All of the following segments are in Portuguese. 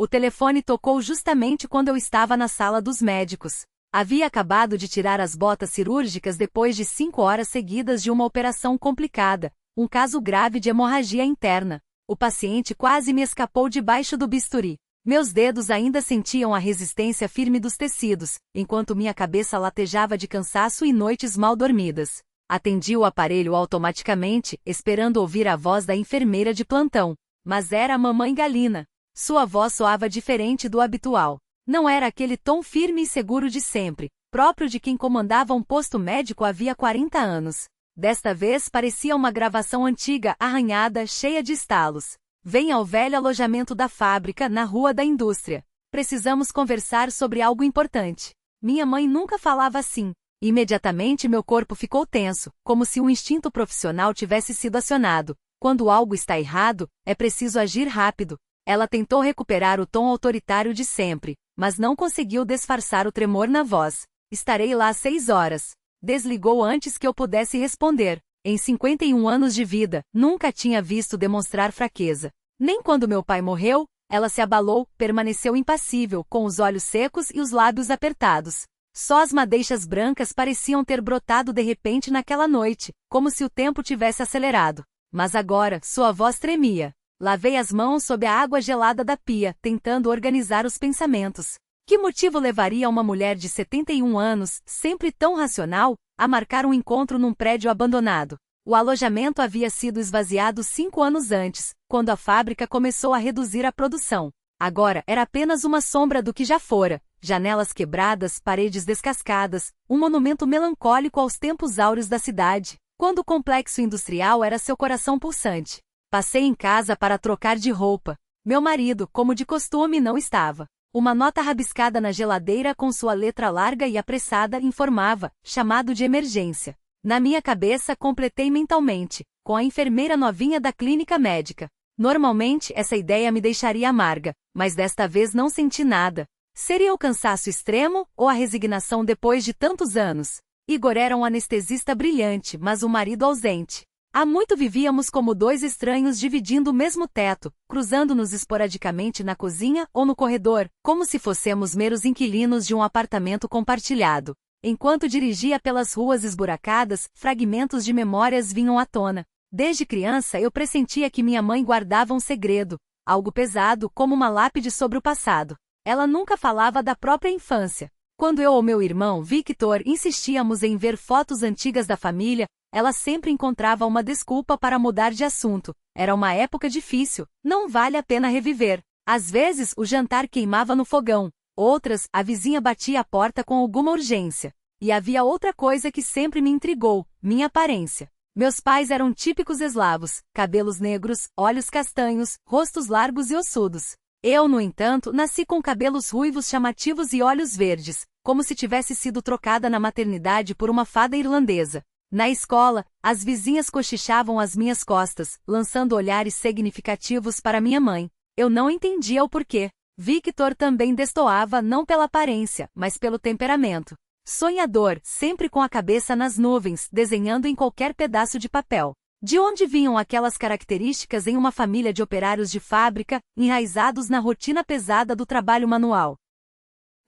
O telefone tocou justamente quando eu estava na sala dos médicos. Havia acabado de tirar as botas cirúrgicas depois de 5 horas seguidas de uma operação complicada, um caso grave de hemorragia interna. O paciente quase me escapou debaixo do bisturi. Meus dedos ainda sentiam a resistência firme dos tecidos, enquanto minha cabeça latejava de cansaço e noites mal dormidas. Atendi o aparelho automaticamente, esperando ouvir a voz da enfermeira de plantão. Mas era a mamãe Galina. Sua voz soava diferente do habitual. Não era aquele tom firme e seguro de sempre, próprio de quem comandava um posto médico havia 40 anos. Desta vez parecia uma gravação antiga, arranhada, cheia de estalos. Venha ao velho alojamento da fábrica, na Rua da Indústria. Precisamos conversar sobre algo importante. Minha mãe nunca falava assim. Imediatamente meu corpo ficou tenso, como se um instinto profissional tivesse sido acionado. Quando algo está errado, é preciso agir rápido. Ela tentou recuperar o tom autoritário de sempre, mas não conseguiu disfarçar o tremor na voz. Estarei lá às 6 horas. Desligou antes que eu pudesse responder. Em 51 anos de vida, nunca tinha visto demonstrar fraqueza. Nem quando meu pai morreu, ela se abalou, permaneceu impassível, com os olhos secos e os lábios apertados. Só as madeixas brancas pareciam ter brotado de repente naquela noite, como se o tempo tivesse acelerado. Mas agora, sua voz tremia. Lavei as mãos sob a água gelada da pia, tentando organizar os pensamentos. Que motivo levaria uma mulher de 71 anos, sempre tão racional, a marcar um encontro num prédio abandonado? O alojamento havia sido esvaziado 5 anos antes, quando a fábrica começou a reduzir a produção. Agora era apenas uma sombra do que já fora. Janelas quebradas, paredes descascadas, um monumento melancólico aos tempos áureos da cidade, quando o complexo industrial era seu coração pulsante. Passei em casa para trocar de roupa. Meu marido, como de costume, não estava. Uma nota rabiscada na geladeira com sua letra larga e apressada informava: chamado de emergência. Na minha cabeça, completei mentalmente, com a enfermeira novinha da clínica médica. Normalmente, essa ideia me deixaria amarga, mas desta vez não senti nada. Seria o cansaço extremo ou a resignação depois de tantos anos? Igor era um anestesista brilhante, mas um marido ausente. Há muito vivíamos como dois estranhos dividindo o mesmo teto, cruzando-nos esporadicamente na cozinha ou no corredor, como se fôssemos meros inquilinos de um apartamento compartilhado. Enquanto dirigia pelas ruas esburacadas, fragmentos de memórias vinham à tona. Desde criança eu pressentia que minha mãe guardava um segredo, algo pesado como uma lápide sobre o passado. Ela nunca falava da própria infância. Quando eu ou meu irmão, Victor, insistíamos em ver fotos antigas da família, ela sempre encontrava uma desculpa para mudar de assunto. Era uma época difícil, não vale a pena reviver. Às vezes, o jantar queimava no fogão. Outras, a vizinha batia a porta com alguma urgência. E havia outra coisa que sempre me intrigou: minha aparência. Meus pais eram típicos eslavos, cabelos negros, olhos castanhos, rostos largos e ossudos. Eu, no entanto, nasci com cabelos ruivos chamativos e olhos verdes, como se tivesse sido trocada na maternidade por uma fada irlandesa. Na escola, as vizinhas cochichavam às minhas costas, lançando olhares significativos para minha mãe. Eu não entendia o porquê. Victor também destoava não pela aparência, mas pelo temperamento. Sonhador, sempre com a cabeça nas nuvens, desenhando em qualquer pedaço de papel. De onde vinham aquelas características em uma família de operários de fábrica, enraizados na rotina pesada do trabalho manual?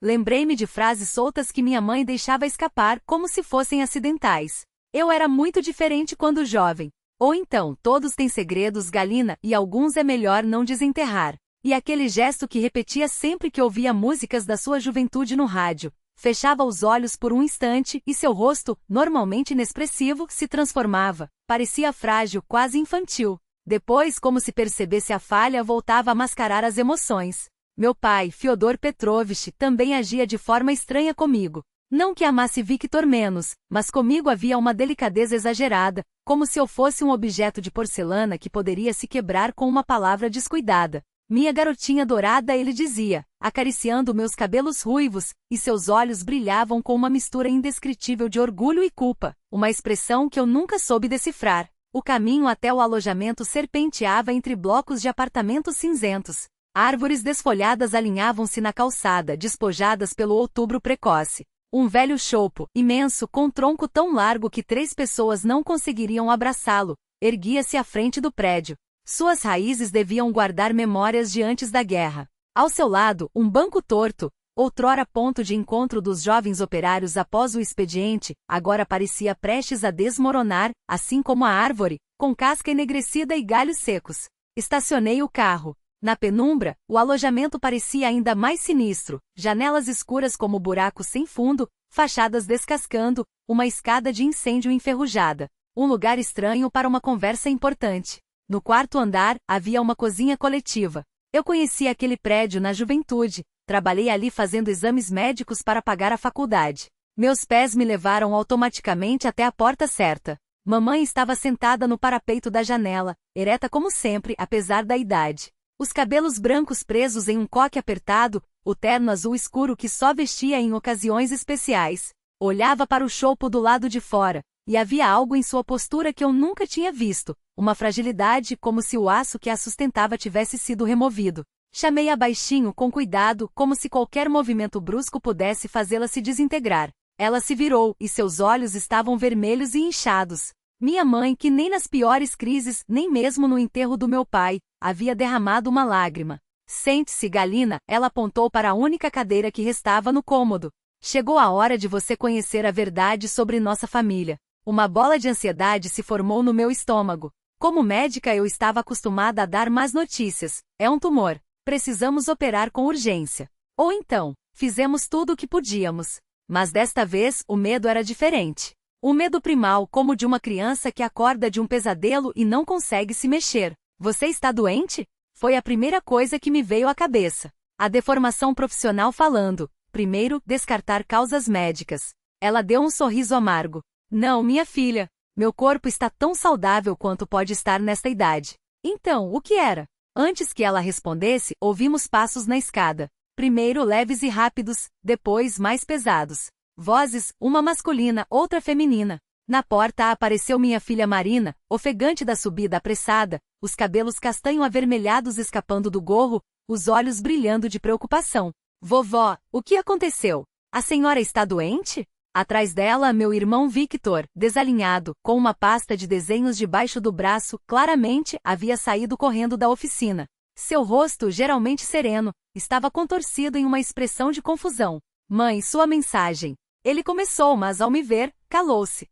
Lembrei-me de frases soltas que minha mãe deixava escapar como se fossem acidentais. Eu era muito diferente quando jovem. Ou então, todos têm segredos, Galina, e alguns é melhor não desenterrar. E aquele gesto que repetia sempre que ouvia músicas da sua juventude no rádio. Fechava os olhos por um instante e seu rosto, normalmente inexpressivo, se transformava. Parecia frágil, quase infantil. Depois, como se percebesse a falha, voltava a mascarar as emoções. Meu pai, Fyodor Petrovich, também agia de forma estranha comigo. Não que amasse Victor menos, mas comigo havia uma delicadeza exagerada, como se eu fosse um objeto de porcelana que poderia se quebrar com uma palavra descuidada. Minha garotinha dourada, ele dizia, acariciando meus cabelos ruivos, e seus olhos brilhavam com uma mistura indescritível de orgulho e culpa, uma expressão que eu nunca soube decifrar. O caminho até o alojamento serpenteava entre blocos de apartamentos cinzentos. Árvores desfolhadas alinhavam-se na calçada, despojadas pelo outubro precoce. Um velho chopo, imenso, com um tronco tão largo que 3 pessoas não conseguiriam abraçá-lo, erguia-se à frente do prédio. Suas raízes deviam guardar memórias de antes da guerra. Ao seu lado, um banco torto, outrora ponto de encontro dos jovens operários após o expediente, agora parecia prestes a desmoronar, assim como a árvore, com casca enegrecida e galhos secos. Estacionei o carro. Na penumbra, o alojamento parecia ainda mais sinistro, janelas escuras como buracos sem fundo, fachadas descascando, uma escada de incêndio enferrujada. Um lugar estranho para uma conversa importante. No quarto andar, havia uma cozinha coletiva. Eu conhecia aquele prédio na juventude, trabalhei ali fazendo exames médicos para pagar a faculdade. Meus pés me levaram automaticamente até a porta certa. Mamãe estava sentada no parapeito da janela, ereta como sempre, apesar da idade. Os cabelos brancos presos em um coque apertado, o terno azul escuro que só vestia em ocasiões especiais. Olhava para o chopo do lado de fora, e havia algo em sua postura que eu nunca tinha visto, uma fragilidade como se o aço que a sustentava tivesse sido removido. Chamei-a baixinho com cuidado, como se qualquer movimento brusco pudesse fazê-la se desintegrar. Ela se virou, e seus olhos estavam vermelhos e inchados. Minha mãe, que nem nas piores crises, nem mesmo no enterro do meu pai, havia derramado uma lágrima. Sente-se, Galina, ela apontou para a única cadeira que restava no cômodo. Chegou a hora de você conhecer a verdade sobre nossa família. Uma bola de ansiedade se formou no meu estômago. Como médica eu estava acostumada a dar más notícias. É um tumor. Precisamos operar com urgência. Ou então, fizemos tudo o que podíamos. Mas desta vez, o medo era diferente. O medo primal, como de uma criança que acorda de um pesadelo e não consegue se mexer. Você está doente? Foi a primeira coisa que me veio à cabeça. A deformação profissional falando. Primeiro, descartar causas médicas. Ela deu um sorriso amargo. Não, minha filha. Meu corpo está tão saudável quanto pode estar nesta idade. Então, o que era? Antes que ela respondesse, ouvimos passos na escada. Primeiro leves e rápidos, depois mais pesados. Vozes, uma masculina, outra feminina. Na porta apareceu minha filha Marina, ofegante da subida apressada, os cabelos castanho avermelhados escapando do gorro, os olhos brilhando de preocupação. Vovó, o que aconteceu? A senhora está doente? Atrás dela, meu irmão Victor, desalinhado, com uma pasta de desenhos debaixo do braço, claramente, havia saído correndo da oficina. Seu rosto, geralmente sereno, estava contorcido em uma expressão de confusão. Mãe, sua mensagem. Ele começou, mas ao me ver, calou-se.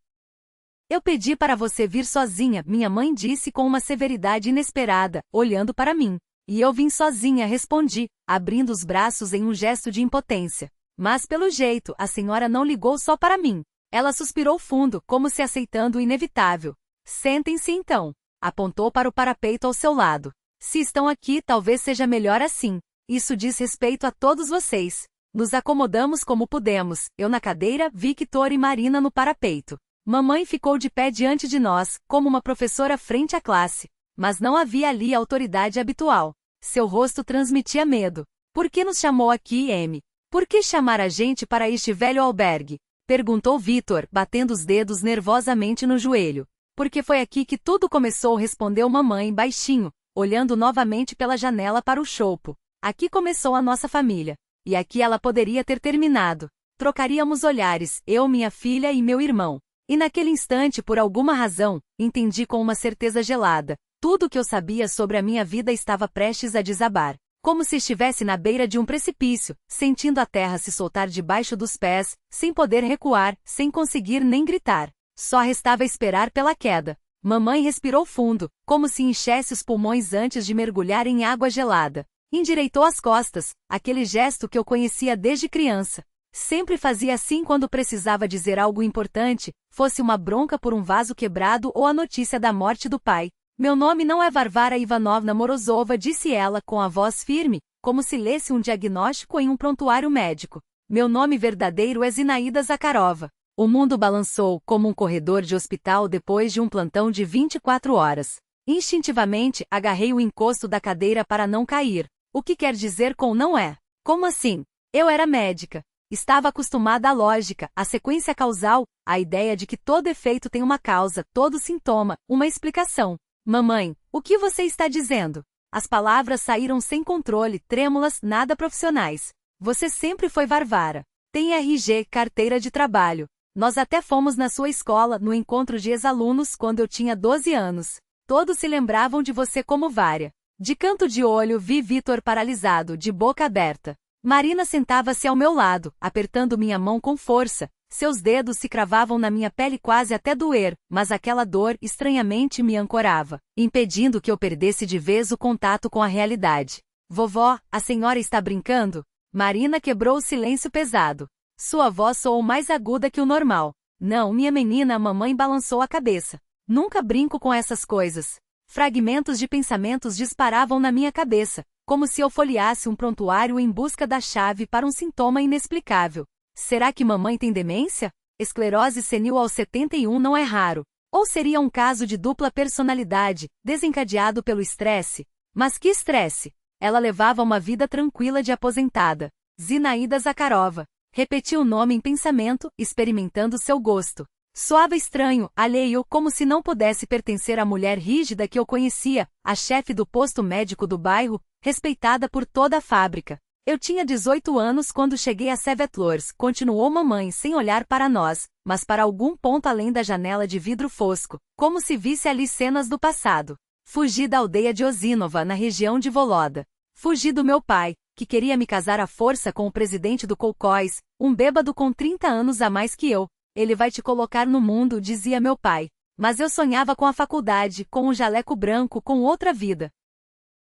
Eu pedi para você vir sozinha, minha mãe disse com uma severidade inesperada, olhando para mim. E eu vim sozinha, respondi, abrindo os braços em um gesto de impotência. Mas pelo jeito, a senhora não ligou só para mim. Ela suspirou fundo, como se aceitando o inevitável. Sentem-se então. Apontou para o parapeito ao seu lado. Se estão aqui, talvez seja melhor assim. Isso diz respeito a todos vocês. Nos acomodamos como pudemos, eu na cadeira, Victor e Marina no parapeito. Mamãe ficou de pé diante de nós, como uma professora frente à classe. Mas não havia ali a autoridade habitual. Seu rosto transmitia medo. Por que nos chamou aqui, M? Por que chamar a gente para este velho albergue? Perguntou Victor, batendo os dedos nervosamente no joelho. Porque foi aqui que tudo começou, respondeu mamãe baixinho, olhando novamente pela janela para o chopo. Aqui começou a nossa família. E aqui ela poderia ter terminado. Trocaríamos olhares, eu, minha filha e meu irmão. E naquele instante, por alguma razão, entendi com uma certeza gelada. Tudo o que eu sabia sobre a minha vida estava prestes a desabar. Como se estivesse na beira de um precipício, sentindo a terra se soltar debaixo dos pés, sem poder recuar, sem conseguir nem gritar. Só restava esperar pela queda. Mamãe respirou fundo, como se enchesse os pulmões antes de mergulhar em água gelada. Endireitou as costas, aquele gesto que eu conhecia desde criança. Sempre fazia assim quando precisava dizer algo importante, fosse uma bronca por um vaso quebrado ou a notícia da morte do pai. Meu nome não é Varvara Ivanovna Morozova, disse ela com a voz firme, como se lesse um diagnóstico em um prontuário médico. Meu nome verdadeiro é Zinaida Zakharova. O mundo balançou como um corredor de hospital depois de um plantão de 24 horas. Instintivamente, agarrei o encosto da cadeira para não cair. O que quer dizer com não é? Como assim? Eu era médica. Estava acostumada à lógica, à sequência causal, à ideia de que todo efeito tem uma causa, todo sintoma, uma explicação. Mamãe, o que você está dizendo? As palavras saíram sem controle, trêmulas, nada profissionais. Você sempre foi Varvara. Tem RG, carteira de trabalho. Nós até fomos na sua escola, no encontro de ex-alunos, quando eu tinha 12 anos. Todos se lembravam de você como Vária. De canto de olho vi Vitor paralisado, de boca aberta. Marina sentava-se ao meu lado, apertando minha mão com força. Seus dedos se cravavam na minha pele quase até doer, mas aquela dor estranhamente me ancorava, impedindo que eu perdesse de vez o contato com a realidade. Vovó, a senhora está brincando? Marina quebrou o silêncio pesado. Sua voz soou mais aguda que o normal. Não, minha menina, a mamãe balançou a cabeça. Nunca brinco com essas coisas. Fragmentos de pensamentos disparavam na minha cabeça, como se eu folheasse um prontuário em busca da chave para um sintoma inexplicável. Será que mamãe tem demência? Esclerose senil aos 71 não é raro. Ou seria um caso de dupla personalidade, desencadeado pelo estresse? Mas que estresse? Ela levava uma vida tranquila de aposentada. Zinaída Zakharova. Repeti o nome em pensamento, experimentando seu gosto. Soava estranho, alheio, como se não pudesse pertencer à mulher rígida que eu conhecia, a chefe do posto médico do bairro, respeitada por toda a fábrica. Eu tinha 18 anos quando cheguei a Sevetlors, continuou mamãe sem olhar para nós, mas para algum ponto além da janela de vidro fosco, como se visse ali cenas do passado. Fugi da aldeia de Osinova, na região de Voloda. Fugi do meu pai, que queria me casar à força com o presidente do Kolkhoz, um bêbado com 30 anos a mais que eu. Ele vai te colocar no mundo, dizia meu pai. Mas eu sonhava com a faculdade, com um jaleco branco, com outra vida.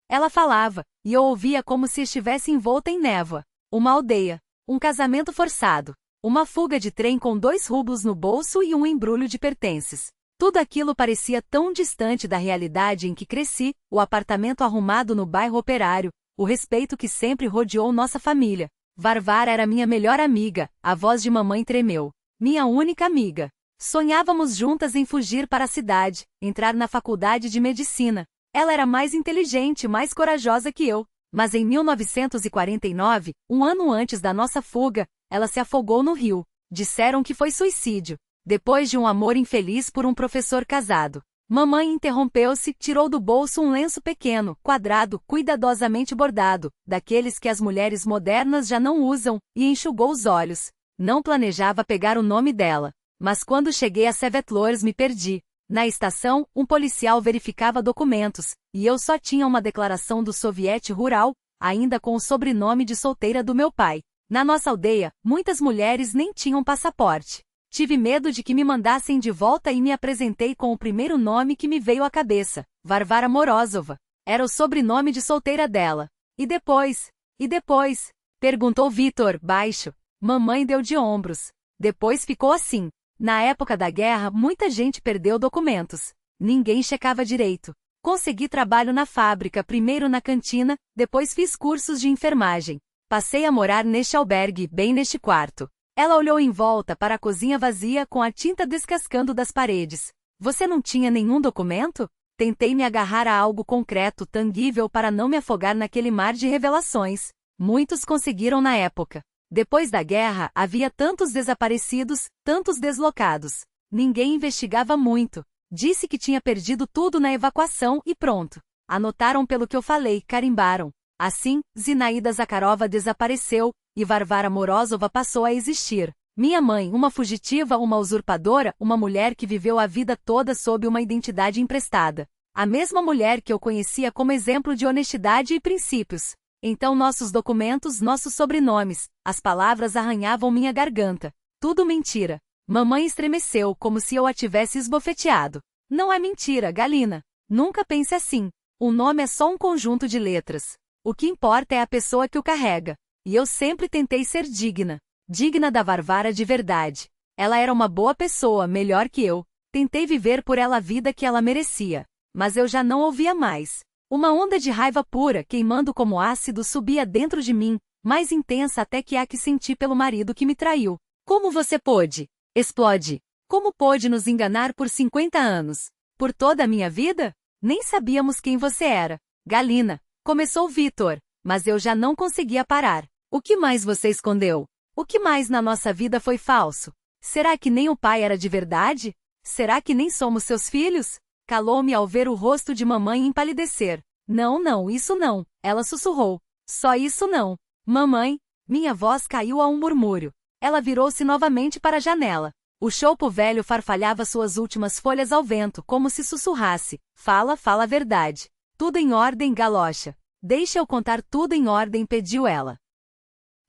Ela falava, e eu ouvia como se estivesse envolta em névoa. Uma aldeia, um casamento forçado, uma fuga de trem com 2 rublos no bolso e um embrulho de pertences. Tudo aquilo parecia tão distante da realidade em que cresci, o apartamento arrumado no bairro operário, o respeito que sempre rodeou nossa família. Varvara era minha melhor amiga, a voz de mamãe tremeu. Minha única amiga. Sonhávamos juntas em fugir para a cidade, entrar na faculdade de medicina. Ela era mais inteligente, mais corajosa que eu. Mas em 1949, um ano antes da nossa fuga, ela se afogou no rio. Disseram que foi suicídio. Depois de um amor infeliz por um professor casado. Mamãe interrompeu-se, tirou do bolso um lenço pequeno, quadrado, cuidadosamente bordado, daqueles que as mulheres modernas já não usam, e enxugou os olhos. Não planejava pegar o nome dela. Mas quando cheguei a Sevetlors me perdi. Na estação, um policial verificava documentos, e eu só tinha uma declaração do soviete rural, ainda com o sobrenome de solteira do meu pai. Na nossa aldeia, muitas mulheres nem tinham passaporte. Tive medo de que me mandassem de volta e me apresentei com o primeiro nome que me veio à cabeça, Varvara Morozova. Era o sobrenome de solteira dela. E depois? E depois? Perguntou Vitor, baixo. Mamãe deu de ombros. Depois ficou assim. Na época da guerra, muita gente perdeu documentos. Ninguém checava direito. Consegui trabalho na fábrica, primeiro na cantina, depois fiz cursos de enfermagem. Passei a morar neste albergue, bem neste quarto. Ela olhou em volta para a cozinha vazia com a tinta descascando das paredes. Você não tinha nenhum documento? Tentei me agarrar a algo concreto, tangível para não me afogar naquele mar de revelações. Muitos conseguiram na época. Depois da guerra, havia tantos desaparecidos, tantos deslocados. Ninguém investigava muito. Disse que tinha perdido tudo na evacuação e pronto. Anotaram pelo que eu falei, carimbaram. Assim, Zinaída Zakharova desapareceu, e Varvara Morozova passou a existir. Minha mãe, uma fugitiva, uma usurpadora, uma mulher que viveu a vida toda sob uma identidade emprestada. A mesma mulher que eu conhecia como exemplo de honestidade e princípios. Então nossos documentos, nossos sobrenomes, as palavras arranhavam minha garganta. Tudo mentira. Mamãe estremeceu como se eu a tivesse esbofeteado. Não é mentira, Galina. Nunca pense assim. O nome é só um conjunto de letras. O que importa é a pessoa que o carrega. E eu sempre tentei ser digna. Digna da Varvara de verdade. Ela era uma boa pessoa, melhor que eu. Tentei viver por ela a vida que ela merecia. Mas eu já não ouvia mais. Uma onda de raiva pura, queimando como ácido, subia dentro de mim, mais intensa até que a que senti pelo marido que me traiu. Como você pôde? Explode. Como pôde nos enganar por 50 anos? Por toda a minha vida? Nem sabíamos quem você era. Galina. Começou Vitor, mas eu já não conseguia parar. O que mais você escondeu? O que mais na nossa vida foi falso? Será que nem o pai era de verdade? Será que nem somos seus filhos? Calou-me ao ver o rosto de mamãe empalidecer. Não, não, isso não, ela sussurrou. Só isso não. Mamãe, minha voz caiu a um murmúrio. Ela virou-se novamente para a janela. O choupo velho farfalhava suas últimas folhas ao vento, como se sussurrasse. Fala, fala a verdade. Tudo em ordem, galocha. Deixa eu contar tudo em ordem, pediu ela.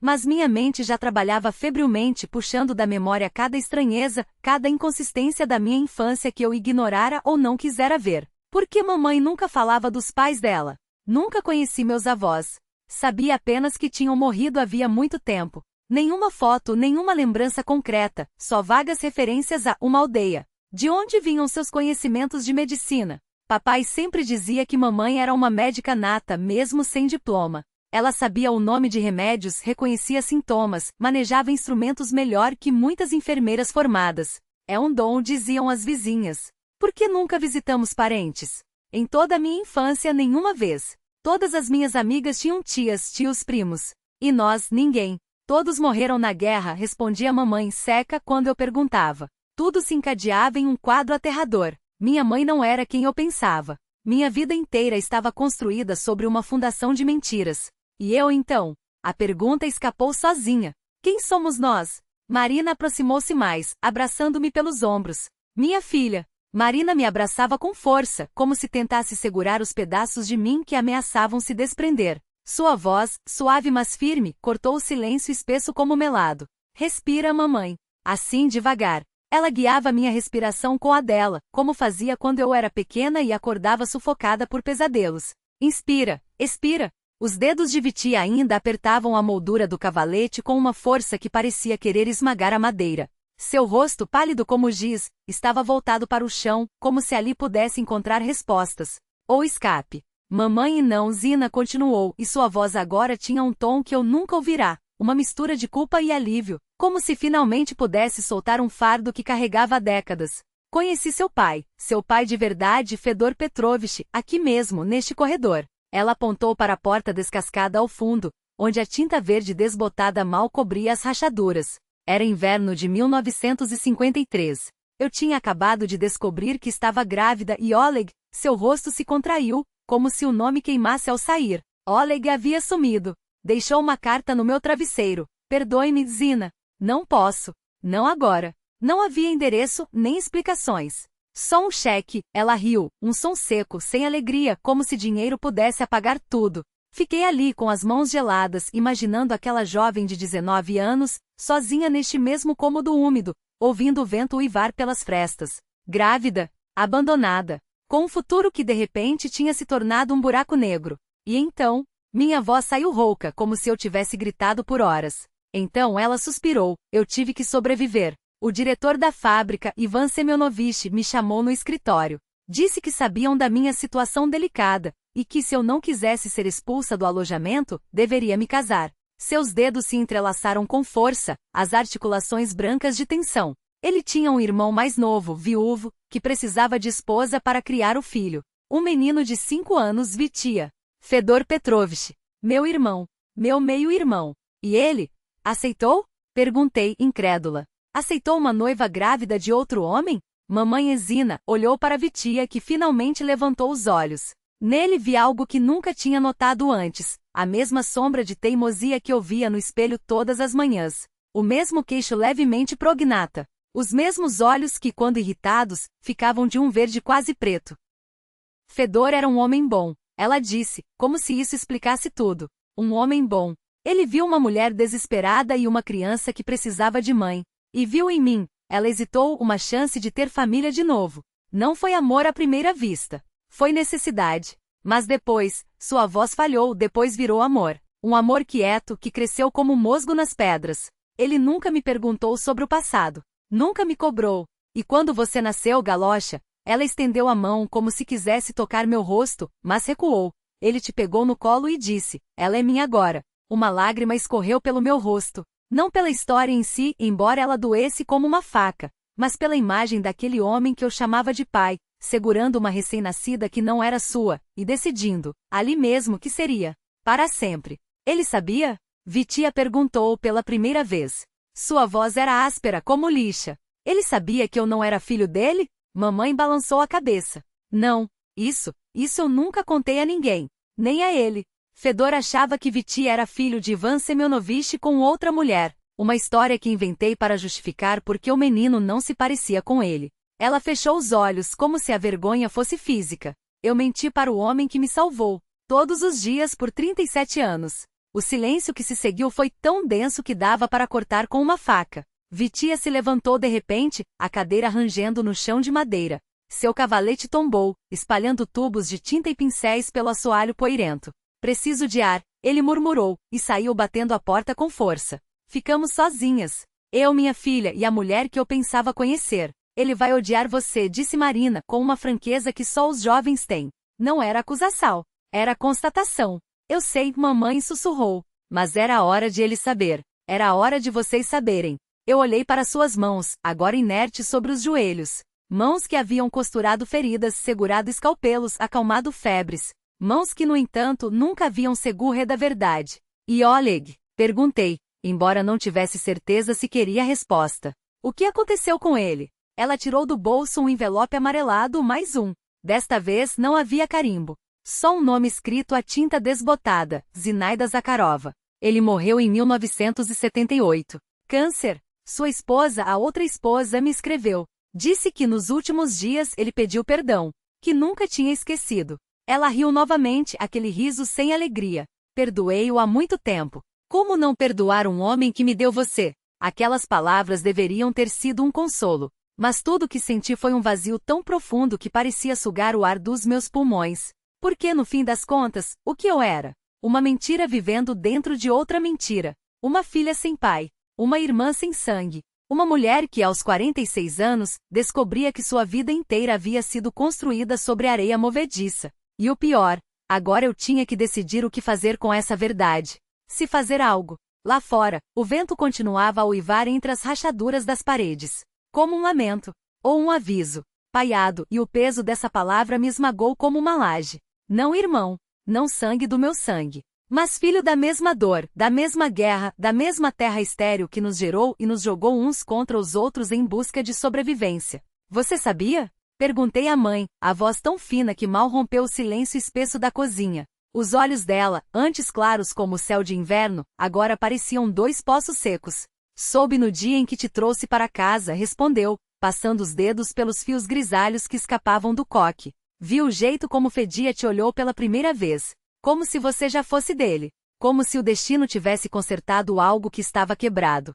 Mas minha mente já trabalhava febrilmente puxando da memória cada estranheza, cada inconsistência da minha infância que eu ignorara ou não quisera ver. Por que mamãe nunca falava dos pais dela? Nunca conheci meus avós. Sabia apenas que tinham morrido havia muito tempo. Nenhuma foto, nenhuma lembrança concreta, só vagas referências a uma aldeia. De onde vinham seus conhecimentos de medicina? Papai sempre dizia que mamãe era uma médica nata, mesmo sem diploma. Ela sabia o nome de remédios, reconhecia sintomas, manejava instrumentos melhor que muitas enfermeiras formadas. É um dom, diziam as vizinhas. Por que nunca visitamos parentes? Em toda a minha infância, nenhuma vez. Todas as minhas amigas tinham tias, tios, primos. E nós, ninguém. Todos morreram na guerra, respondia a mamãe seca quando eu perguntava. Tudo se encadeava em um quadro aterrador. Minha mãe não era quem eu pensava. Minha vida inteira estava construída sobre uma fundação de mentiras. E eu então? A pergunta escapou sozinha. Quem somos nós? Marina aproximou-se mais, abraçando-me pelos ombros. Minha filha. Marina me abraçava com força, como se tentasse segurar os pedaços de mim que ameaçavam se desprender. Sua voz, suave mas firme, cortou o silêncio espesso como melado. Respira, mamãe. Assim devagar. Ela guiava minha respiração com a dela, como fazia quando eu era pequena e acordava sufocada por pesadelos. Inspira, expira. Os dedos de Viti ainda apertavam a moldura do cavalete com uma força que parecia querer esmagar a madeira. Seu rosto, pálido como giz, estava voltado para o chão, como se ali pudesse encontrar respostas. Ou escape. Mamãe e não, Zina continuou, e sua voz agora tinha um tom que eu nunca ouvirá. Uma mistura de culpa e alívio, como se finalmente pudesse soltar um fardo que carregava há décadas. Conheci seu pai de verdade, Fedor Petrovich, aqui mesmo, neste corredor. Ela apontou para a porta descascada ao fundo, onde a tinta verde desbotada mal cobria as rachaduras. Era inverno de 1953. Eu tinha acabado de descobrir que estava grávida e Oleg, seu rosto se contraiu, como se o nome queimasse ao sair. Oleg havia sumido. Deixou uma carta no meu travesseiro. Perdoe-me, Zina. Não posso. Não agora. Não havia endereço, nem explicações. Só um cheque. Ela riu, um som seco, sem alegria, como se dinheiro pudesse apagar tudo. Fiquei ali com as mãos geladas, imaginando aquela jovem de 19 anos, sozinha neste mesmo cômodo úmido, ouvindo o vento uivar pelas frestas. Grávida, abandonada, com um futuro que de repente tinha se tornado um buraco negro. E então, minha voz saiu rouca, como se eu tivesse gritado por horas. Então ela suspirou, eu tive que sobreviver. O diretor da fábrica, Ivan Semyonovich, me chamou no escritório. Disse que sabiam da minha situação delicada, e que se eu não quisesse ser expulsa do alojamento, deveria me casar. Seus dedos se entrelaçaram com força, as articulações brancas de tensão. Ele tinha um irmão mais novo, viúvo, que precisava de esposa para criar o filho. Um menino de 5 anos, Vitia. Fedor Petrovich. Meu irmão. Meu meio-irmão. E ele? Aceitou? Perguntei, incrédula. Aceitou uma noiva grávida de outro homem? Mamãe Ezina olhou para Vitia, que finalmente levantou os olhos. Nele vi algo que nunca tinha notado antes, a mesma sombra de teimosia que eu via no espelho todas as manhãs. O mesmo queixo levemente prognata. Os mesmos olhos que, quando irritados, ficavam de um verde quase preto. Fedor era um homem bom, ela disse, como se isso explicasse tudo. Um homem bom. Ele viu uma mulher desesperada e uma criança que precisava de mãe. E viu em mim, ela hesitou, uma chance de ter família de novo. Não foi amor à primeira vista. Foi necessidade. Mas depois, sua voz falhou, depois virou amor. Um amor quieto, que cresceu como musgo nas pedras. Ele nunca me perguntou sobre o passado. Nunca me cobrou. E quando você nasceu, galocha, ela estendeu a mão como se quisesse tocar meu rosto, mas recuou. Ele te pegou no colo e disse, ela é minha agora. Uma lágrima escorreu pelo meu rosto. Não pela história em si, embora ela doesse como uma faca, mas pela imagem daquele homem que eu chamava de pai, segurando uma recém-nascida que não era sua, e decidindo, ali mesmo, que seria, para sempre. Ele sabia? Vitia perguntou pela primeira vez. Sua voz era áspera como lixa. Ele sabia que eu não era filho dele? Mamãe balançou a cabeça. Não, isso eu nunca contei a ninguém, nem a ele. Fedor achava que Vitia era filho de Ivan Semyonovich com outra mulher, uma história que inventei para justificar porque o menino não se parecia com ele. Ela fechou os olhos como se a vergonha fosse física. Eu menti para o homem que me salvou, todos os dias por 37 anos. O silêncio que se seguiu foi tão denso que dava para cortar com uma faca. Vitia se levantou de repente, a cadeira rangendo no chão de madeira. Seu cavalete tombou, espalhando tubos de tinta e pincéis pelo assoalho poeirento. Preciso de ar, ele murmurou, e saiu batendo a porta com força. Ficamos sozinhas. Eu, minha filha e a mulher que eu pensava conhecer. Ele vai odiar você, disse Marina, com uma franqueza que só os jovens têm. Não era acusação, era constatação. Eu sei, mamãe sussurrou. Mas era a hora de ele saber. Era a hora de vocês saberem. Eu olhei para suas mãos, agora inertes sobre os joelhos. Mãos que haviam costurado feridas, segurado escalpelos, acalmado febres. Mãos que, no entanto, nunca haviam segurre da verdade. E Oleg? Perguntei, embora não tivesse certeza se queria a resposta. O que aconteceu com ele? Ela tirou do bolso um envelope amarelado, mais um. Desta vez não havia carimbo. Só um nome escrito à tinta desbotada, Zinaida Zakharova. Ele morreu em 1978. Câncer. Sua esposa, a outra esposa, me escreveu. Disse que nos últimos dias ele pediu perdão, que nunca tinha esquecido. Ela riu novamente, aquele riso sem alegria. Perdoei-o há muito tempo. Como não perdoar um homem que me deu você? Aquelas palavras deveriam ter sido um consolo. Mas tudo o que senti foi um vazio tão profundo que parecia sugar o ar dos meus pulmões. Porque, no fim das contas, o que eu era? Uma mentira vivendo dentro de outra mentira. Uma filha sem pai. Uma irmã sem sangue. Uma mulher que, aos 46 anos, descobria que sua vida inteira havia sido construída sobre areia movediça. E o pior, agora eu tinha que decidir o que fazer com essa verdade. Se fazer algo. Lá fora, o vento continuava a uivar entre as rachaduras das paredes. Como um lamento. Ou um aviso. Paiado, e o peso dessa palavra me esmagou como uma laje. Não irmão. Não sangue do meu sangue. Mas filho da mesma dor, da mesma guerra, da mesma terra estéril que nos gerou e nos jogou uns contra os outros em busca de sobrevivência. Você sabia? Perguntei à mãe, a voz tão fina que mal rompeu o silêncio espesso da cozinha. Os olhos dela, antes claros como o céu de inverno, agora pareciam dois poços secos. Soube no dia em que te trouxe para casa, respondeu, passando os dedos pelos fios grisalhos que escapavam do coque. Vi o jeito como Fedia te olhou pela primeira vez. Como se você já fosse dele. Como se o destino tivesse consertado algo que estava quebrado.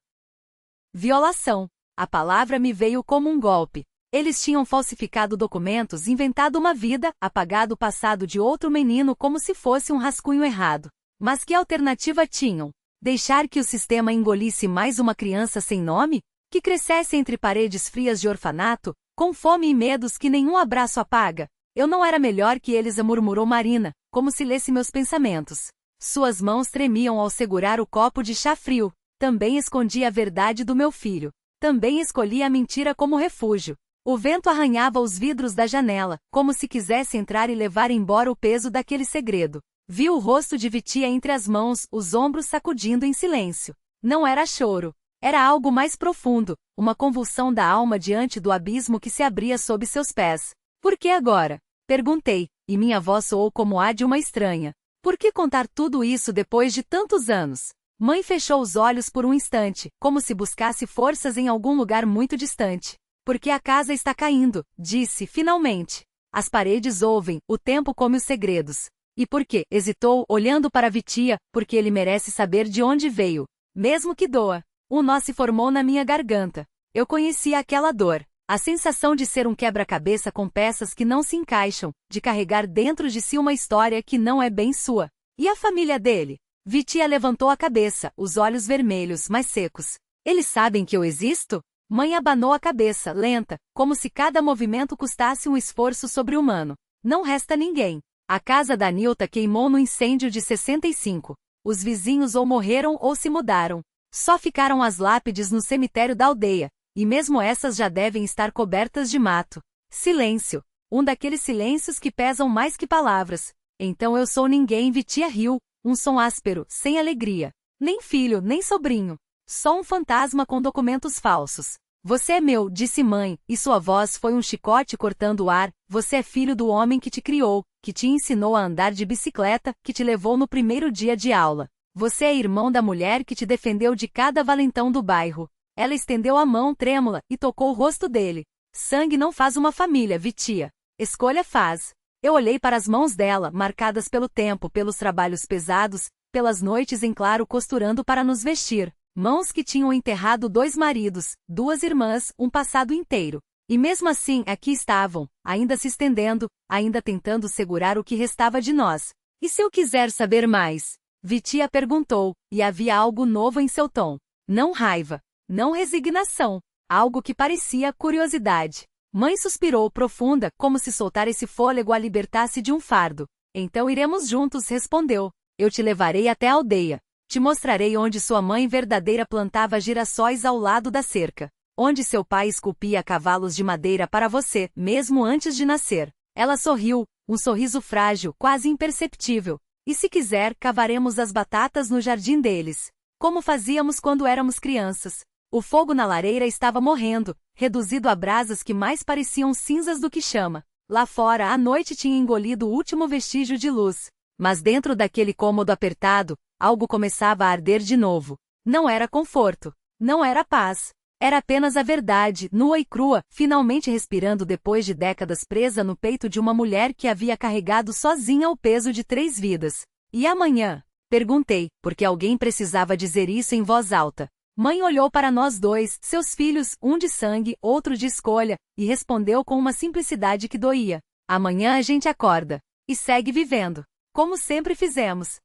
Violação. A palavra me veio como um golpe. Eles tinham falsificado documentos, inventado uma vida, apagado o passado de outro menino como se fosse um rascunho errado. Mas que alternativa tinham? Deixar que o sistema engolisse mais uma criança sem nome? Que crescesse entre paredes frias de orfanato, com fome e medos que nenhum abraço apaga? Eu não era melhor que eles, murmurou Marina, como se lesse meus pensamentos. Suas mãos tremiam ao segurar o copo de chá frio. Também escondi a verdade do meu filho. Também escolhi a mentira como refúgio. O vento arranhava os vidros da janela, como se quisesse entrar e levar embora o peso daquele segredo. Vi o rosto de Vitia entre as mãos, os ombros sacudindo em silêncio. Não era choro. Era algo mais profundo, uma convulsão da alma diante do abismo que se abria sob seus pés. Por que agora? Perguntei, e minha voz soou como a de uma estranha. Por que contar tudo isso depois de tantos anos? Mãe fechou os olhos por um instante, como se buscasse forças em algum lugar muito distante. Porque a casa está caindo, disse, finalmente. As paredes ouvem, o tempo come os segredos. E por quê? Hesitou, olhando para Vitia, porque ele merece saber de onde veio. Mesmo que doa. Um nó se formou na minha garganta. Eu conhecia aquela dor. A sensação de ser um quebra-cabeça com peças que não se encaixam, de carregar dentro de si uma história que não é bem sua. E a família dele? Vitia levantou a cabeça, os olhos vermelhos, mas secos. Eles sabem que eu existo? Mãe abanou a cabeça, lenta, como se cada movimento custasse um esforço sobre-humano. Não resta ninguém. A casa da Nilta queimou no incêndio de 65. Os vizinhos ou morreram ou se mudaram. Só ficaram as lápides no cemitério da aldeia. E mesmo essas já devem estar cobertas de mato. Silêncio. Um daqueles silêncios que pesam mais que palavras. Então eu sou ninguém, Vitia riu. Um som áspero, sem alegria. Nem filho, nem sobrinho. Só um fantasma com documentos falsos. Você é meu, disse mãe, e sua voz foi um chicote cortando o ar. Você é filho do homem que te criou, que te ensinou a andar de bicicleta, que te levou no primeiro dia de aula. Você é irmão da mulher que te defendeu de cada valentão do bairro. Ela estendeu a mão trêmula e tocou o rosto dele. Sangue não faz uma família, Vitia. Escolha faz. Eu olhei para as mãos dela, marcadas pelo tempo, pelos trabalhos pesados, pelas noites em claro costurando para nos vestir. Mãos que tinham enterrado 2 maridos, 2 irmãs, um passado inteiro. E mesmo assim, aqui estavam, ainda se estendendo, ainda tentando segurar o que restava de nós. E se eu quiser saber mais? Vitia perguntou, e havia algo novo em seu tom. Não raiva, não resignação, algo que parecia curiosidade. Mãe suspirou profunda, como se soltar esse fôlego a libertasse de um fardo. Então iremos juntos, respondeu. Eu te levarei até a aldeia. Te mostrarei onde sua mãe verdadeira plantava girassóis ao lado da cerca. Onde seu pai esculpia cavalos de madeira para você, mesmo antes de nascer. Ela sorriu, um sorriso frágil, quase imperceptível. E se quiser, cavaremos as batatas no jardim deles. Como fazíamos quando éramos crianças. O fogo na lareira estava morrendo, reduzido a brasas que mais pareciam cinzas do que chama. Lá fora a noite tinha engolido o último vestígio de luz. Mas dentro daquele cômodo apertado, algo começava a arder de novo. Não era conforto. Não era paz. Era apenas a verdade, nua e crua, finalmente respirando depois de décadas presa no peito de uma mulher que havia carregado sozinha o peso de 3 vidas. E amanhã? Perguntei, porque alguém precisava dizer isso em voz alta. Mãe olhou para nós 2, seus filhos, um de sangue, outro de escolha, e respondeu com uma simplicidade que doía. Amanhã a gente acorda. E segue vivendo. Como sempre fizemos.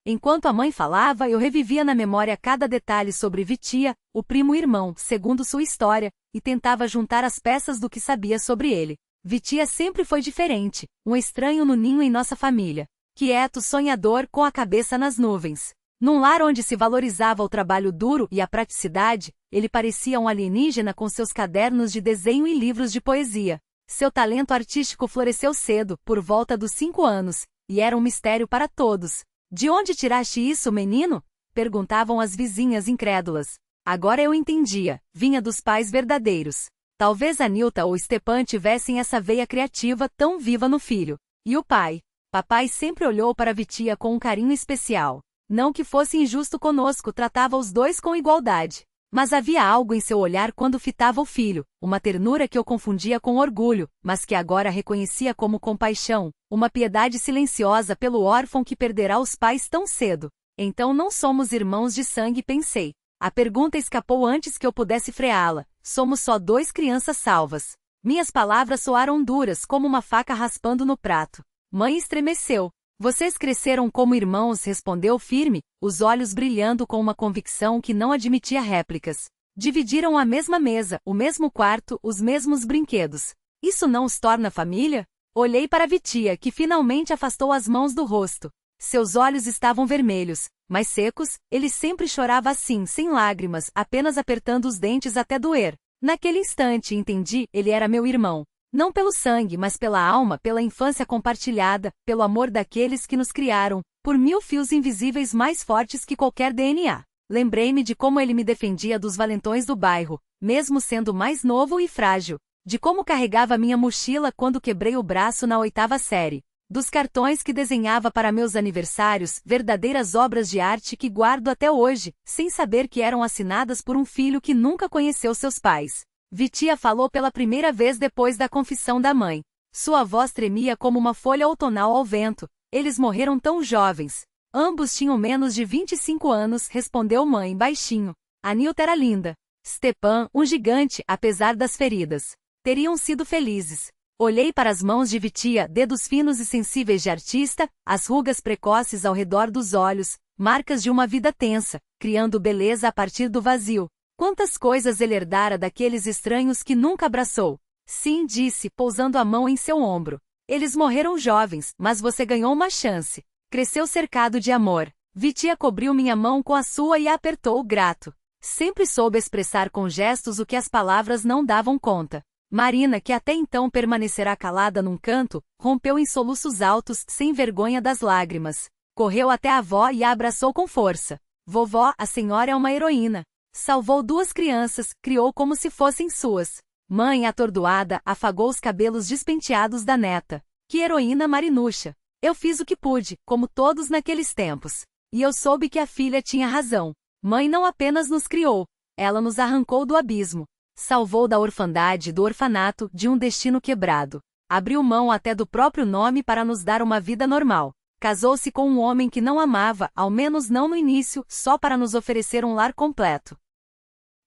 Enquanto a mãe falava, eu revivia na memória cada detalhe sobre Vitia, o primo-irmão, segundo sua história, e tentava juntar as peças do que sabia sobre ele. Vitia sempre foi diferente, um estranho no ninho em nossa família. Quieto, sonhador, com a cabeça nas nuvens. Num lar onde se valorizava o trabalho duro e a praticidade, ele parecia um alienígena com seus cadernos de desenho e livros de poesia. Seu talento artístico floresceu cedo, por volta dos 5 anos, e era um mistério para todos. De onde tiraste isso, menino? Perguntavam as vizinhas incrédulas. Agora eu entendia, vinha dos pais verdadeiros. Talvez Anilta ou Stepan tivessem essa veia criativa tão viva no filho. E o pai? Papai sempre olhou para Vitia com um carinho especial. Não que fosse injusto conosco, tratava os 2 com igualdade. Mas havia algo em seu olhar quando fitava o filho, uma ternura que eu confundia com orgulho, mas que agora reconhecia como compaixão, uma piedade silenciosa pelo órfão que perderá os pais tão cedo. Então não somos irmãos de sangue, pensei. A pergunta escapou antes que eu pudesse freá-la. Somos só 2 crianças salvas. Minhas palavras soaram duras como uma faca raspando no prato. Mãe estremeceu. Vocês cresceram como irmãos, respondeu firme, os olhos brilhando com uma convicção que não admitia réplicas. Dividiram a mesma mesa, o mesmo quarto, os mesmos brinquedos. Isso não os torna família? Olhei para Vitia, que finalmente afastou as mãos do rosto. Seus olhos estavam vermelhos, mas secos, ele sempre chorava assim, sem lágrimas, apenas apertando os dentes até doer. Naquele instante entendi, ele era meu irmão. Não pelo sangue, mas pela alma, pela infância compartilhada, pelo amor daqueles que nos criaram, por 1000 fios invisíveis mais fortes que qualquer DNA. Lembrei-me de como ele me defendia dos valentões do bairro, mesmo sendo mais novo e frágil. De como carregava minha mochila quando quebrei o braço na 8ª série. Dos cartões que desenhava para meus aniversários, verdadeiras obras de arte que guardo até hoje, sem saber que eram assinadas por um filho que nunca conheceu seus pais. Vitia falou pela primeira vez depois da confissão da mãe. Sua voz tremia como uma folha outonal ao vento. Eles morreram tão jovens. Ambos tinham menos de 25 anos, respondeu mãe baixinho. Anilta era linda. Stepan, um gigante, apesar das feridas. Teriam sido felizes. Olhei para as mãos de Vitia, dedos finos e sensíveis de artista, as rugas precoces ao redor dos olhos, marcas de uma vida tensa, criando beleza a partir do vazio. Quantas coisas ele herdara daqueles estranhos que nunca abraçou. Sim, disse, pousando a mão em seu ombro. Eles morreram jovens, mas você ganhou uma chance. Cresceu cercado de amor. Vitia cobriu minha mão com a sua e a apertou grato. Sempre soube expressar com gestos o que as palavras não davam conta. Marina, que até então permanecerá calada num canto, rompeu em soluços altos, sem vergonha das lágrimas. Correu até a avó e a abraçou com força. Vovó, a senhora é uma heroína. Salvou 2 crianças, criou como se fossem suas. Mãe, atordoada, afagou os cabelos despenteados da neta. Que heroína Marinucha! Eu fiz o que pude, como todos naqueles tempos. E eu soube que a filha tinha razão. Mãe não apenas nos criou, ela nos arrancou do abismo. Salvou da orfandade, do orfanato, de um destino quebrado. Abriu mão até do próprio nome para nos dar uma vida normal. Casou-se com um homem que não amava, ao menos não no início, só para nos oferecer um lar completo.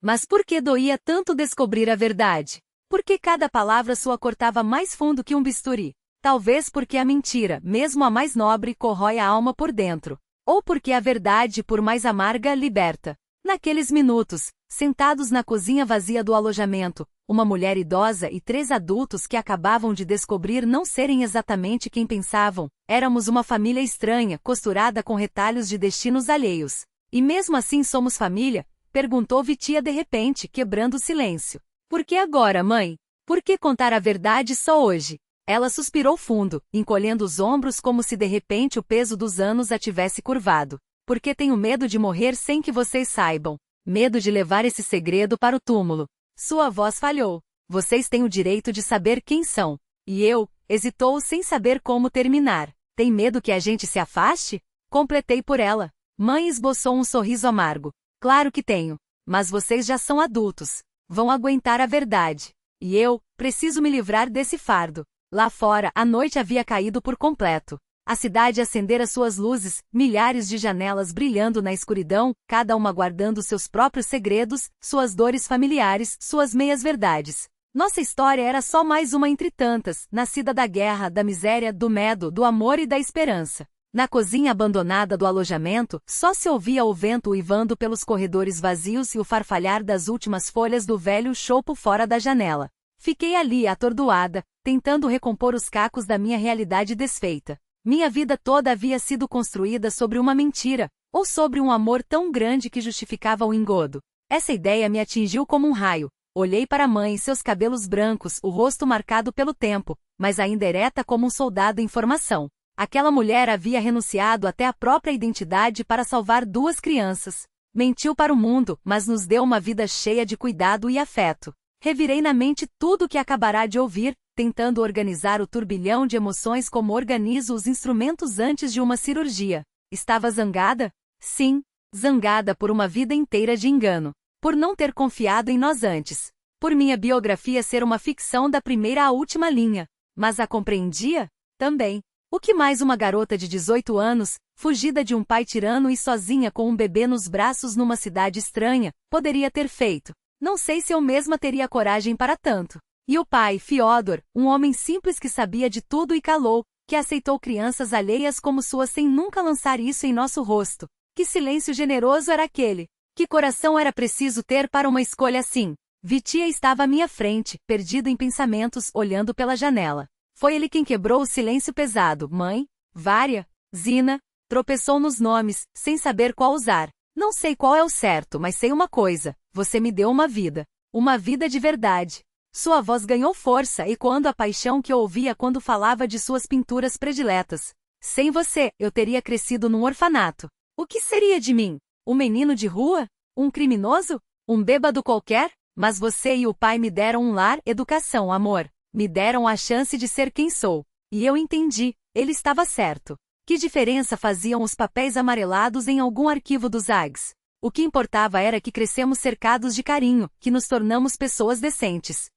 Mas por que doía tanto descobrir a verdade? Porque cada palavra sua cortava mais fundo que um bisturi. Talvez porque a mentira, mesmo a mais nobre, corrói a alma por dentro. Ou porque a verdade, por mais amarga, liberta. Naqueles minutos, sentados na cozinha vazia do alojamento, uma mulher idosa e 3 adultos que acabavam de descobrir não serem exatamente quem pensavam, éramos uma família estranha, costurada com retalhos de destinos alheios. E mesmo assim somos família? Perguntou Vitia de repente, quebrando o silêncio. Por que agora, mãe? Por que contar a verdade só hoje? Ela suspirou fundo, encolhendo os ombros como se de repente o peso dos anos a tivesse curvado. Porque tenho medo de morrer sem que vocês saibam. Medo de levar esse segredo para o túmulo. Sua voz falhou. Vocês têm o direito de saber quem são. E eu, hesitou sem saber como terminar. Tem medo que a gente se afaste? Completei por ela. Mãe esboçou um sorriso amargo. Claro que tenho. Mas vocês já são adultos. Vão aguentar a verdade. E eu, preciso me livrar desse fardo. Lá fora, a noite havia caído por completo. A cidade acendera suas luzes, milhares de janelas brilhando na escuridão, cada uma guardando seus próprios segredos, suas dores familiares, suas meias-verdades. Nossa história era só mais uma entre tantas, nascida da guerra, da miséria, do medo, do amor e da esperança. Na cozinha abandonada do alojamento, só se ouvia o vento uivando pelos corredores vazios e o farfalhar das últimas folhas do velho chopo fora da janela. Fiquei ali, atordoada, tentando recompor os cacos da minha realidade desfeita. Minha vida toda havia sido construída sobre uma mentira, ou sobre um amor tão grande que justificava o engodo. Essa ideia me atingiu como um raio. Olhei para a mãe, seus cabelos brancos, o rosto marcado pelo tempo, mas ainda ereta como um soldado em formação. Aquela mulher havia renunciado até à própria identidade para salvar 2 crianças. Mentiu para o mundo, mas nos deu uma vida cheia de cuidado e afeto. Revirei na mente tudo o que acabará de ouvir, tentando organizar o turbilhão de emoções como organizo os instrumentos antes de uma cirurgia. Estava zangada? Sim, zangada por uma vida inteira de engano. Por não ter confiado em nós antes. Por minha biografia ser uma ficção da primeira à última linha. Mas a compreendia? Também. O que mais uma garota de 18 anos, fugida de um pai tirano e sozinha com um bebê nos braços numa cidade estranha, poderia ter feito? Não sei se eu mesma teria coragem para tanto. E o pai, Fiodor, um homem simples que sabia de tudo e calou, que aceitou crianças alheias como suas sem nunca lançar isso em nosso rosto. Que silêncio generoso era aquele! Que coração era preciso ter para uma escolha assim? Vitia estava à minha frente, perdido em pensamentos, olhando pela janela. Foi ele quem quebrou o silêncio pesado. Mãe? Vária? Zina? Tropeçou nos nomes, sem saber qual usar. Não sei qual é o certo, mas sei uma coisa. Você me deu uma vida. Uma vida de verdade. Sua voz ganhou força, ecoando a paixão que eu ouvia quando falava de suas pinturas prediletas. Sem você, eu teria crescido num orfanato. O que seria de mim? Um menino de rua? Um criminoso? Um bêbado qualquer? Mas você e o pai me deram um lar, educação, amor. Me deram a chance de ser quem sou. E eu entendi, ele estava certo. Que diferença faziam os papéis amarelados em algum arquivo dos AGs? O que importava era que crescemos cercados de carinho, que nos tornamos pessoas decentes.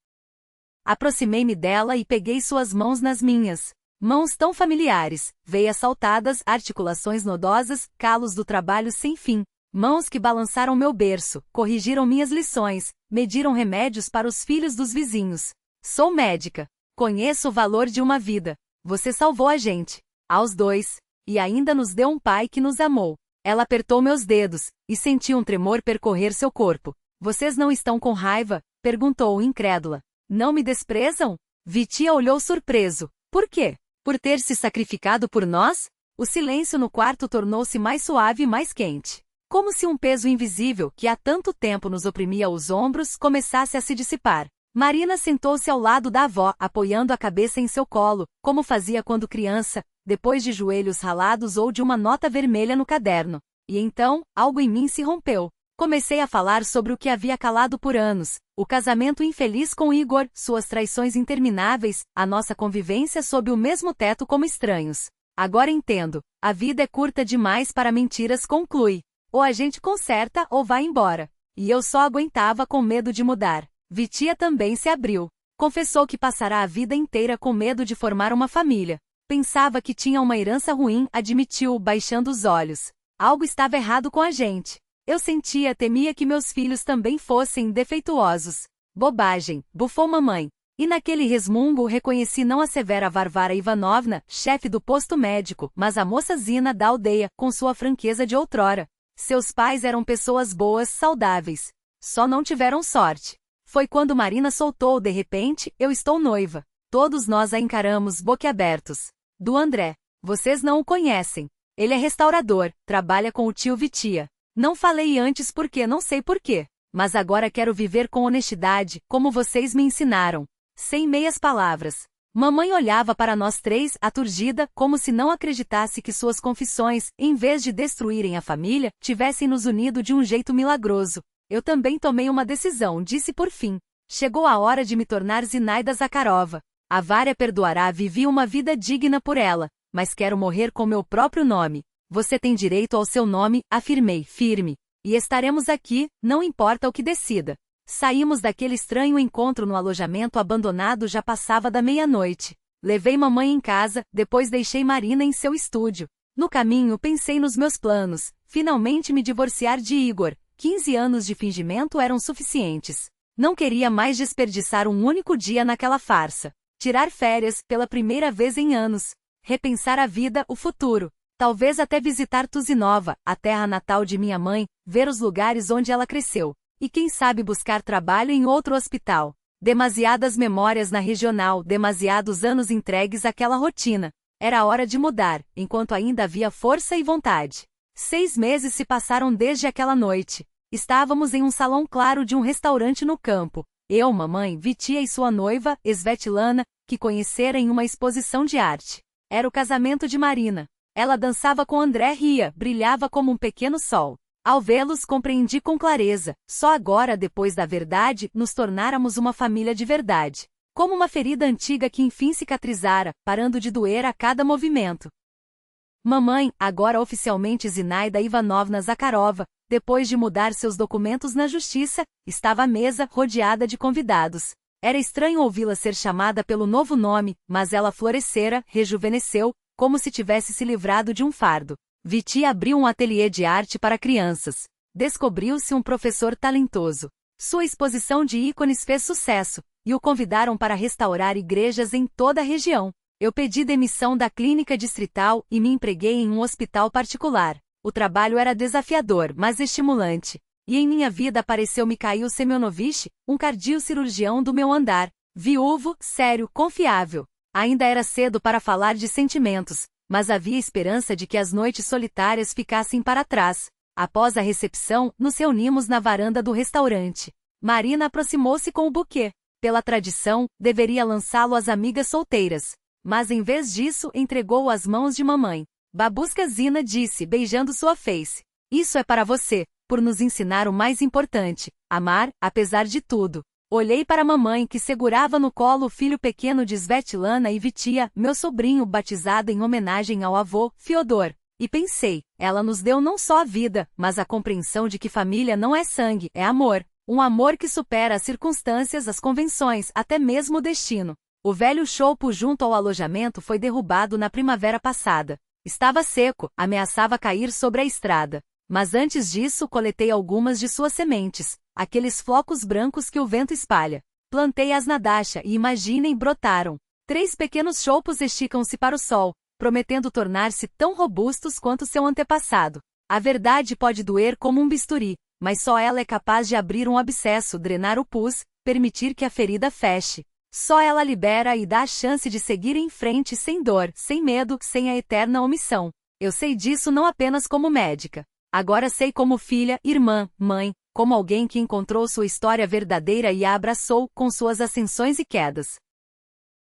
Aproximei-me dela e peguei suas mãos nas minhas. Mãos tão familiares, veias saltadas, articulações nodosas, calos do trabalho sem fim. Mãos que balançaram meu berço, corrigiram minhas lições, mediram remédios para os filhos dos vizinhos. Sou médica. Conheço o valor de uma vida. Você salvou a gente. Aos 2. E ainda nos deu um pai que nos amou. Ela apertou meus dedos, e senti um tremor percorrer seu corpo. Vocês não estão com raiva? Perguntou, incrédula. Não me desprezam? Vitia olhou surpreso. Por quê? Por ter se sacrificado por nós? O silêncio no quarto tornou-se mais suave e mais quente. Como se um peso invisível, que há tanto tempo nos oprimia os ombros, começasse a se dissipar. Marina sentou-se ao lado da avó, apoiando a cabeça em seu colo, como fazia quando criança, depois de joelhos ralados ou de uma nota vermelha no caderno. E então, algo em mim se rompeu. Comecei a falar sobre o que havia calado por anos, o casamento infeliz com Igor, suas traições intermináveis, a nossa convivência sob o mesmo teto como estranhos. Agora entendo, a vida é curta demais para mentiras, conclui. Ou a gente conserta ou vai embora. E eu só aguentava com medo de mudar. Vitia também se abriu. Confessou que passará a vida inteira com medo de formar uma família. Pensava que tinha uma herança ruim, admitiu, baixando os olhos. Algo estava errado com a gente. Eu temia que meus filhos também fossem defeituosos. Bobagem, bufou mamãe. E naquele resmungo reconheci não a severa Varvara Ivanovna, chefe do posto médico, mas a moça Zina da aldeia, com sua franqueza de outrora. Seus pais eram pessoas boas, saudáveis. Só não tiveram sorte. Foi quando Marina soltou de repente, eu estou noiva. Todos nós a encaramos boquiabertos. Do André. Vocês não o conhecem. Ele é restaurador, trabalha com o tio Vitia. Não falei antes porque não sei porquê. Mas agora quero viver com honestidade, como vocês me ensinaram. Sem meias palavras. Mamãe olhava para nós três, aturdida, como se não acreditasse que suas confissões, em vez de destruírem a família, tivessem nos unido de um jeito milagroso. Eu também tomei uma decisão, disse por fim. Chegou a hora de me tornar Zinaida Zakharova. A Vária perdoará, vivi uma vida digna por ela, mas quero morrer com meu próprio nome. Você tem direito ao seu nome, afirmei, firme. E estaremos aqui, não importa o que decida. Saímos daquele estranho encontro no alojamento abandonado, já passava da meia-noite. Levei mamãe em casa, depois deixei Marina em seu estúdio. No caminho pensei nos meus planos, finalmente me divorciar de Igor. 15 anos de fingimento eram suficientes. Não queria mais desperdiçar um único dia naquela farsa. Tirar férias, pela primeira vez em anos. Repensar a vida, o futuro. Talvez até visitar Tuzinova, a terra natal de minha mãe, ver os lugares onde ela cresceu. E quem sabe buscar trabalho em outro hospital. Demasiadas memórias na regional, demasiados anos entregues àquela rotina. Era hora de mudar, enquanto ainda havia força e vontade. 6 meses se passaram desde aquela noite. Estávamos em um salão claro de um restaurante no campo. Eu, mamãe, Vitia e sua noiva, Svetlana, que conhecera em uma exposição de arte. Era o casamento de Marina. Ela dançava com André, ria, brilhava como um pequeno sol. Ao vê-los compreendi com clareza, só agora depois da verdade, nos tornáramos uma família de verdade. Como uma ferida antiga que enfim cicatrizara, parando de doer a cada movimento. Mamãe, agora oficialmente Zinaida Ivanovna Zakharova, depois de mudar seus documentos na justiça, estava à mesa, rodeada de convidados. Era estranho ouvi-la ser chamada pelo novo nome, mas ela florescera, rejuvenesceu, como se tivesse se livrado de um fardo. Vitia abriu um ateliê de arte para crianças. Descobriu-se um professor talentoso. Sua exposição de ícones fez sucesso, e o convidaram para restaurar igrejas em toda a região. Eu pedi demissão da clínica distrital e me empreguei em um hospital particular. O trabalho era desafiador, mas estimulante. E em minha vida apareceu Mikhail Semyonovich, um cardiocirurgião do meu andar. Viúvo, sério, confiável. Ainda era cedo para falar de sentimentos, mas havia esperança de que as noites solitárias ficassem para trás. Após a recepção, nos reunimos na varanda do restaurante. Marina aproximou-se com o buquê. Pela tradição, deveria lançá-lo às amigas solteiras. Mas em vez disso, entregou-o às mãos de mamãe. Babushka Zina disse, beijando sua face. Isso é para você, por nos ensinar o mais importante, amar, apesar de tudo. Olhei para a mamãe que segurava no colo o filho pequeno de Svetlana e Vitia, meu sobrinho batizado em homenagem ao avô, Fyodor. E pensei, ela nos deu não só a vida, mas a compreensão de que família não é sangue, é amor. Um amor que supera as circunstâncias, as convenções, até mesmo o destino. O velho choupo junto ao alojamento foi derrubado na primavera passada. Estava seco, ameaçava cair sobre a estrada. Mas antes disso coletei algumas de suas sementes, aqueles flocos brancos que o vento espalha. Plantei-as na dacha e imaginem, brotaram. 3 pequenos choupos esticam-se para o sol, prometendo tornar-se tão robustos quanto seu antepassado. A verdade pode doer como um bisturi, mas só ela é capaz de abrir um abscesso, drenar o pus, permitir que a ferida feche. Só ela libera e dá a chance de seguir em frente sem dor, sem medo, sem a eterna omissão. Eu sei disso não apenas como médica. Agora sei como filha, irmã, mãe, como alguém que encontrou sua história verdadeira e a abraçou, com suas ascensões e quedas.